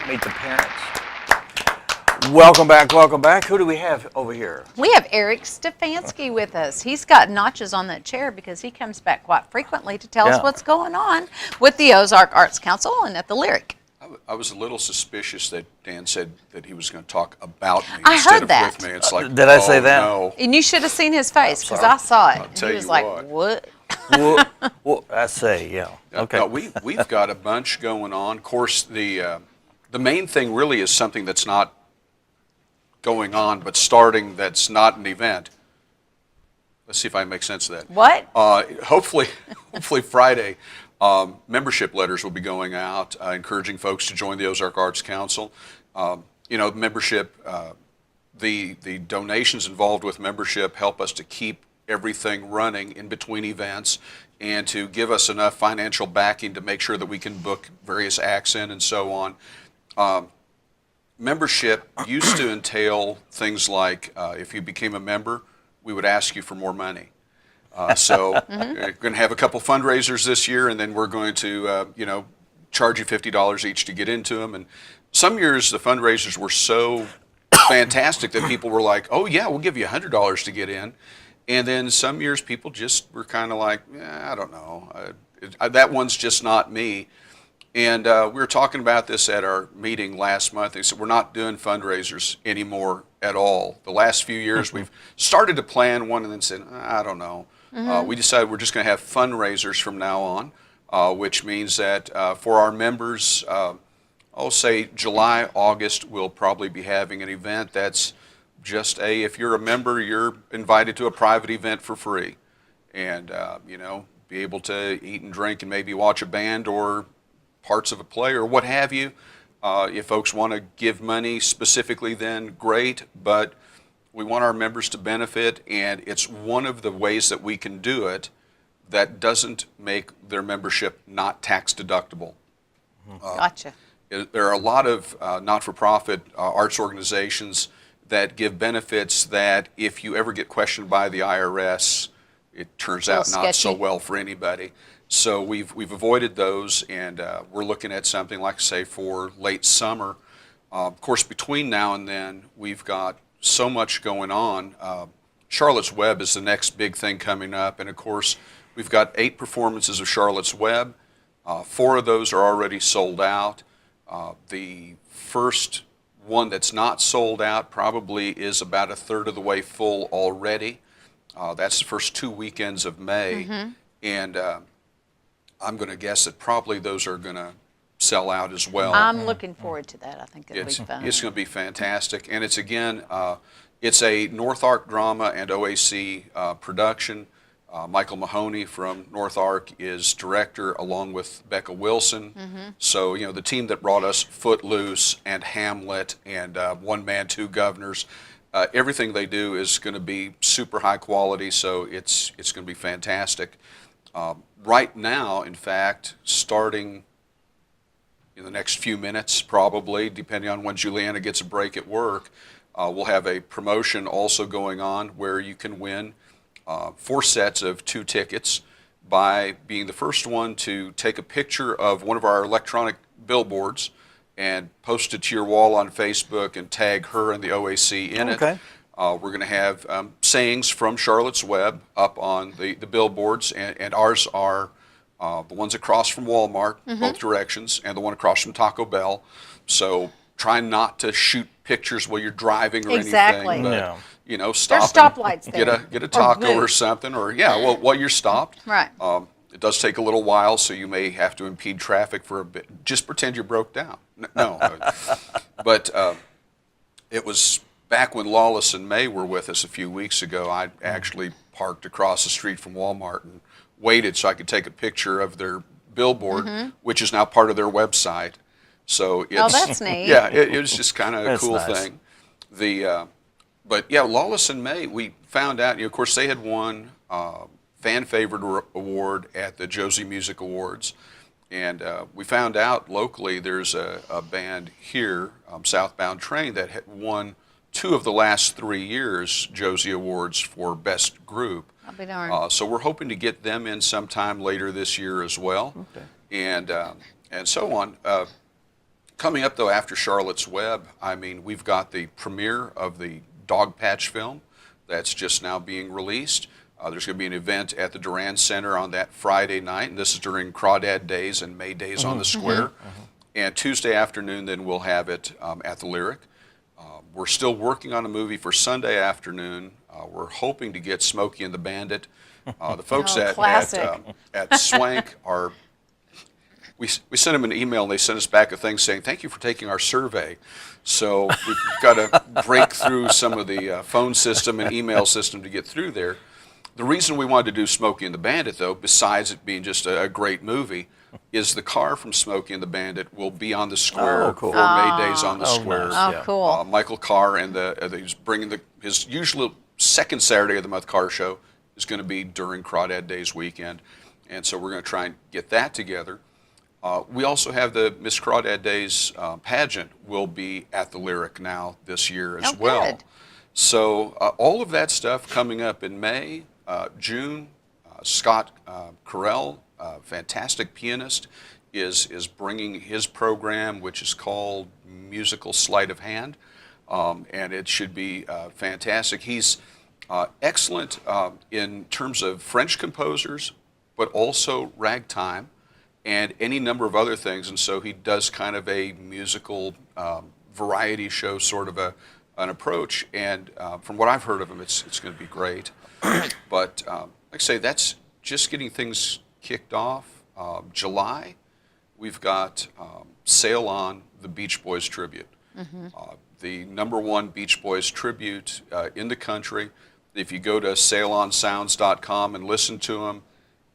Meet the parents. Welcome back, welcome back. Who do we have over here? We have Eric Stefanski with us. He's got notches on that chair because he comes back quite frequently to tell us what's going on with the Ozark Arts Council and at the Lyric. I was a little suspicious that Dan said that he was going to talk about me I instead heard of that. with me. It's like, Did I say that? No. And you should have seen his face because sorry. I saw it. I'll And tell he was you like, what? Well, I say, yeah. Okay. No, we've got a bunch going on. Of course, the main thing really is something that's not going on, but starting that's not an event. Let's see if I can make sense of that. What? Hopefully Friday, membership letters will be going out, encouraging folks to join the Ozark Arts Council. Membership, the donations involved with membership help us to keep everything running in between events and to give us enough financial backing to make sure that we can book various acts in and so on. Membership used to entail things like if you became a member, we would ask you for more money. So we're going to have a couple fundraisers this year, and then we're going to, charge you $50 each to get into them. And some years the fundraisers were so fantastic that people were like, "Oh yeah, we'll give you $100 to get in." And then some years people just were kind of like, I don't know, that one's just not me. And we were talking about this at our meeting last month. They said we're not doing fundraisers anymore at all. The last few years we've started to plan one and then said, I don't know. We decided we're just going to have fundraisers from now on, which means that for our members, I'll say July, August, we'll probably be having an event that's just if you're a member, you're invited to a private event for free. And, be able to eat and drink and maybe watch a band or parts of a play or what have you. If folks want to give money specifically, then great, but we want our members to benefit, and it's one of the ways that we can do it that doesn't make their membership not tax deductible. Gotcha. There are a lot of not-for-profit arts organizations that give benefits that if you ever get questioned by the IRS, it turns out not so well for anybody. So we've avoided those, and we're looking at something like, say, for late summer. Of course, between now and then, we've got so much going on. Charlotte's Web is the next big thing coming up, and of course, we've got 8 performances of Charlotte's Web. 4 of those are already sold out. The first one that's not sold out probably is about a third of the way full already. That's the first 2 weekends of May, and I'm going to guess that probably those are going to sell out as well. I'm looking forward to that. I think it'll be fun. It's going to be fantastic, and it's it's a North Ark Drama and OAC production. Michael Mahoney from North Ark is director, along with Becca Wilson. So the team that brought us Footloose and Hamlet and One Man, Two Governors. Everything they do is going to be super high quality, so it's going to be fantastic. Right now, in fact, starting in the next few minutes, probably, depending on when Juliana gets a break at work, we'll have a promotion also going on where you can win 4 sets of 2 tickets by being the first one to take a picture of one of our electronic billboards and post it to your wall on Facebook and tag her and the OAC in it. We're going to have sayings from Charlotte's Web up on the billboards, and ours are the ones across from Walmart, both directions, and the one across from Taco Bell. So try not to shoot pictures while you're driving or anything. But, stop. There's stoplights there. Get a taco or something, or while you're stopped. Right. It does take a little while, so you may have to impede traffic for a bit. Just pretend you broke down. No. But it was back when Lawless and May were with us a few weeks ago. I actually parked across the street from Walmart and waited so I could take a picture of their billboard, which is now part of their website. So it's, that's neat. Yeah, it was just kind of a cool nice. thing. But Lawless and May, we found out, of course, they had won Fan Favorite Award at the Josie Music Awards. And we found out locally there's a band here, Southbound Train, that had won 2 of the last 3 years Josie Awards for Best Group. I'll be darned. So we're hoping to get them in sometime later this year as well. Okay. And so on. Coming up, though, after Charlotte's Web, I mean, we've got the premiere of the Dog Patch film that's just now being released. There's going to be an event at the Duran Center on that Friday night, and this is during Crawdad Days and May Days on the Square. And Tuesday afternoon, then we'll have it at the Lyric. We're still working on a movie for Sunday afternoon. We're hoping to get Smokey and the Bandit. The folks at Swank are. We sent them an email, and they sent us back a thing saying, "Thank you for taking our survey." So we've got to break through some of the phone system and email system to get through there. The reason we wanted to do Smokey and the Bandit, though, besides it being just a great movie, is the car from Smokey and the Bandit will be on the square for May Days on the Square. Oh, cool. Michael Carr and he's bringing his usual second Saturday of the month car show is going to be during Crawdad Days weekend, and so we're going to try and get that together. We also have the Miss Crawdad Days pageant will be at the Lyric now this year as well. Good. So all of that stuff coming up in May, June. Scott Carell, fantastic pianist, is bringing his program, which is called Musical Sleight of Hand, and it should be fantastic. He's excellent in terms of French composers, but also ragtime and any number of other things, and so he does kind of a musical variety show sort of an approach, and from what I've heard of him, it's going to be great. But like I say, that's just getting things kicked off. July, we've got Sail On, the Beach Boys tribute. The #1 Beach Boys tribute in the country. If you go to sailonsounds.com and listen to them,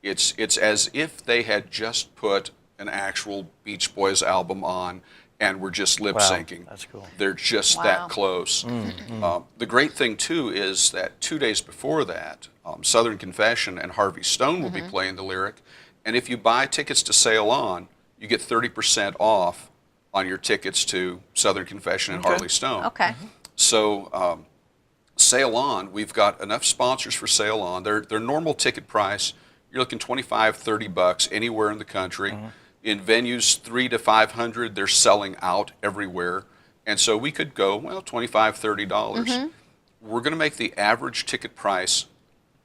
it's as if they had just put an actual Beach Boys album on and were just lip syncing. Wow, that's cool. They're just that close. The great thing too is that 2 days before that, Southern Confession and Harvey Stone will be playing the Lyric, and if you buy tickets to Sail On, you get 30% off on your tickets to Southern Confession and Harvey Stone. Okay. So Sail On, we've got enough sponsors for Sail On. Their normal ticket price, you're looking $25, $30 anywhere in the country. In venues 300 to 500, they're selling out everywhere. And so we could go, well, $25, $30. We're going to make the average ticket price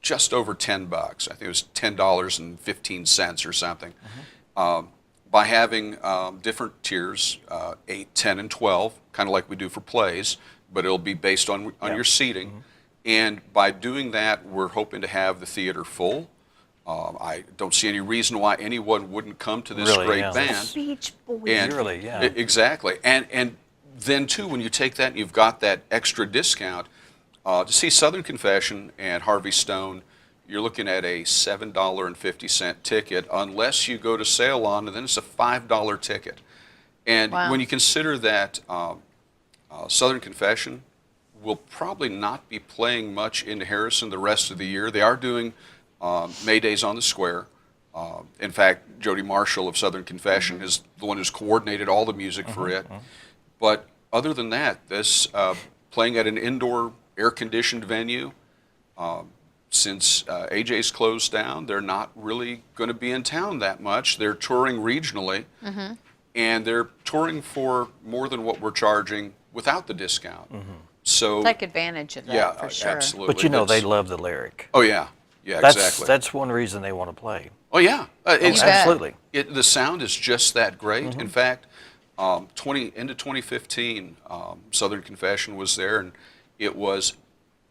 just over $10. I think it was $10.15 or something. By having different tiers, 8, 10, and 12, kind of like we do for plays, but it'll be based on your seating. And by doing that, we're hoping to have the theater full. I don't see any reason why anyone wouldn't come to this great band. Beach Boys. And exactly. And then, too, when you take that and you've got that extra discount, to see Southern Confession and Harvey Stone, you're looking at a $7.50 ticket, unless you go to Sail On, and then it's a $5 ticket. And when you consider that Southern Confession will probably not be playing much in Harrison the rest of the year. They are doing May Days on the Square. In fact, Jody Marshall of Southern Confession is the one who's coordinated all the music for it. But other than that, this playing at an indoor air-conditioned venue, since AJ's closed down, they're not really going to be in town that much. They're touring regionally, and they're touring for more than what we're charging without the discount. So take advantage of that for sure. Absolutely. But you know they love the Lyric. Oh yeah, yeah, That's exactly. that's one reason they want to play. Oh yeah, it's, Absolutely. the sound is just that great. In fact, into 2015, Southern Confession was there, and it was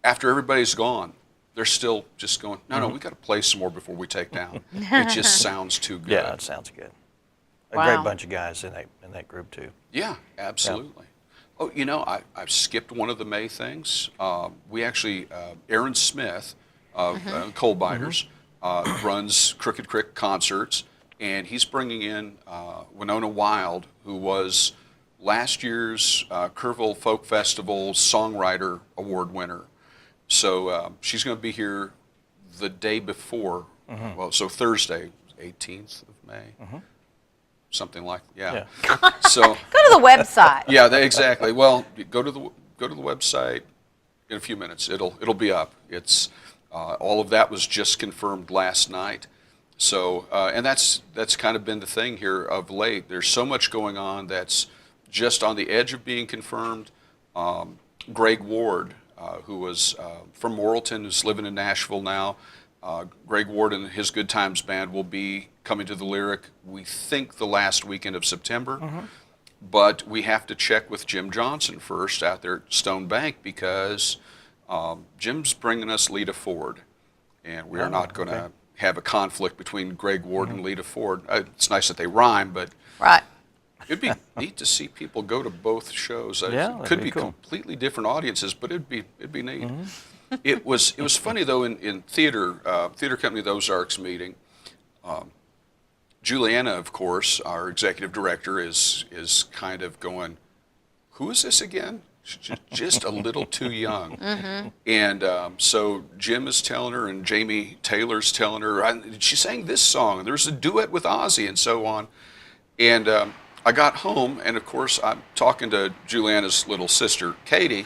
after everybody's gone, they're still just going, no, we got to play some more before we take down. It just sounds too good. Yeah, it sounds good. A great bunch of guys in that group too. Yeah, absolutely. Oh, you know, I've skipped one of the May things. We actually, Aaron Smith of Cold Biters runs Crooked Crick Concerts, and he's bringing in Winona Wild, who was last year's Kerrville Folk Festival Songwriter Award winner. So she's going to be here the day before, well, so Thursday, 18th of May. Something like So Go to the website. yeah, exactly. Well, go to the website in a few minutes. It'll be up. It's all of that was just confirmed last night. So and that's kind of been the thing here of late. There's so much going on that's just on the edge of being confirmed. Greg Ward, who was from Morrilton, who's living in Nashville now. Greg Ward and his Good Times Band will be coming to the Lyric, we think, the last weekend of September. But we have to check with Jim Johnson first out there at Stone Bank, because Jim's bringing us Lita Ford. And we are not going to have a conflict between Greg Ward and Lita Ford. It's nice that they rhyme, but Right. it'd be neat to see people go to both shows. Yeah, It could that'd be be cool. completely different audiences, but it'd be neat. It was funny though, in theater company, the Ozarks meeting. Juliana, of course, our executive director, is kind of going, "Who is this again? She's just a little too young." And so Jim is telling her, and Jamie Taylor's telling her, she sang this song, and there's a duet with Ozzy, and so on. And I got home, and of course, I'm talking to Juliana's little sister, Katie,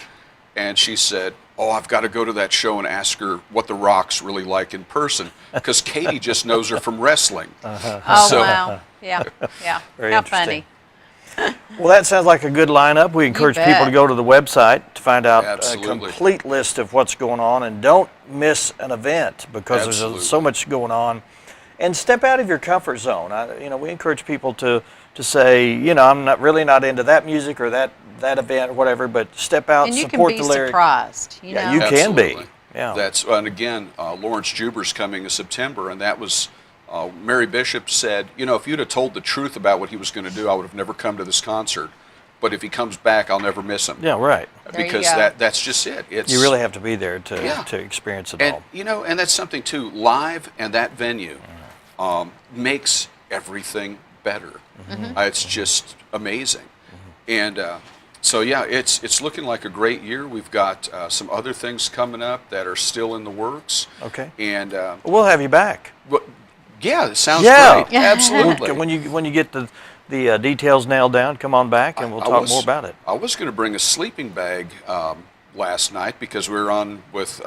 and she said, "Oh, I've got to go to that show and ask her what the Rock's really like in person," because Katie just knows her from wrestling. Oh, So- wow. Yeah. Yeah. Very How interesting. funny. Well, that sounds like a good lineup. We encourage people to bet. go to the website to find out a Absolutely. complete list of what's going on, and don't miss an event, because Absolutely. there's so much going on. And step out of your comfort zone. We encourage people to say, I'm not into that music or that event or whatever, but step out, And you can support be the Lyric. surprised, you Yeah, know? you can be. Absolutely. Yeah. And again, Lawrence Juber's coming in September, and that was, Mary Bishop said, if you'd have told the truth about what he was going to do, I would have never come to this concert. But if he comes back, I'll never miss him. Yeah, right. There you Because go. that's just it. It's, You really have to be there to Yeah. experience it and all. and that's something too. Live and that venue makes everything better. It's just amazing, and so yeah, it's looking like a great year. We've got some other things coming up that are still in the works. Okay. And We'll have you back. yeah, it sounds Yeah. great. Absolutely. When you get the details nailed down, come on back and we'll talk more about it. I was going to bring a sleeping bag last night because we were on with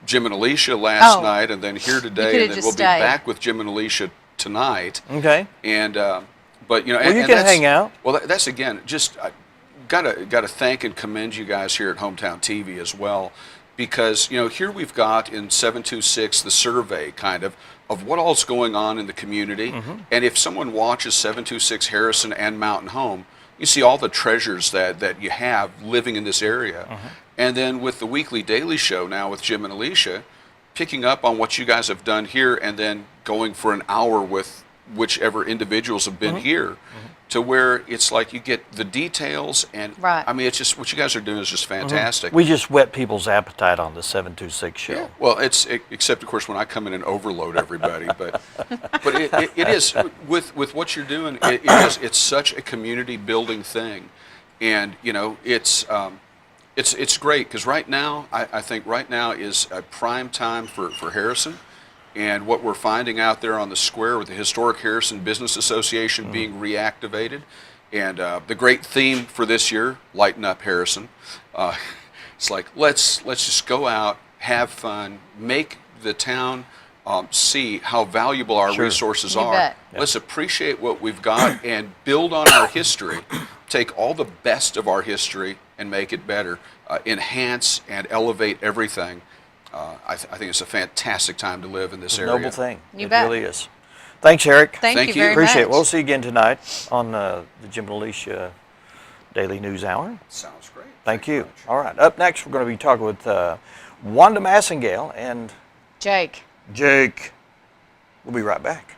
Jim and Alicia last Oh. night, and then here could've today, and then just we'll stayed. be back with Jim and Alicia tonight. Okay. And but you and can that's- hang out. Well, that's again just gotta thank and commend you guys here at Hometown TV as well, because here we've got in 726 the survey kind of what all's going on in the community, and if someone watches 726 Harrison and Mountain Home, you see all the treasures that you have living in this area, and then with the weekly daily show now with Jim and Alicia, picking up on what you guys have done here, and then going for an hour with whichever individuals have been here, to where it's like you get the details, and Right. I mean, it's just what you guys are doing is just fantastic. We just whet people's appetite on the 726 show. Yeah. Well, except of course when I come in and overload everybody, but it is with what you're doing. It's such a community building thing, and it's great because right now I think right now is a prime time for Harrison. And what we're finding out there on the square with the Historic Harrison Business Association being reactivated, and the great theme for this year, Lighten Up Harrison. It's like let's just go out, have fun, make the town see how valuable our Sure. resources You are. bet. Let's appreciate what we've got and build on our history. Take all the best of our history and make it better. Enhance and elevate everything. I think it's a fantastic time to live in this area. Noble thing. You it bet. really is. Thanks, Eric. Thank Thank you you. very Appreciate it. much. We'll see you again tonight on the Jim and Alicia Daily News Hour. Sounds great. Thank you you. very much. All right. Up next, we're going to be talking with Wanda Massingale and Jake. Jake. We'll be right back.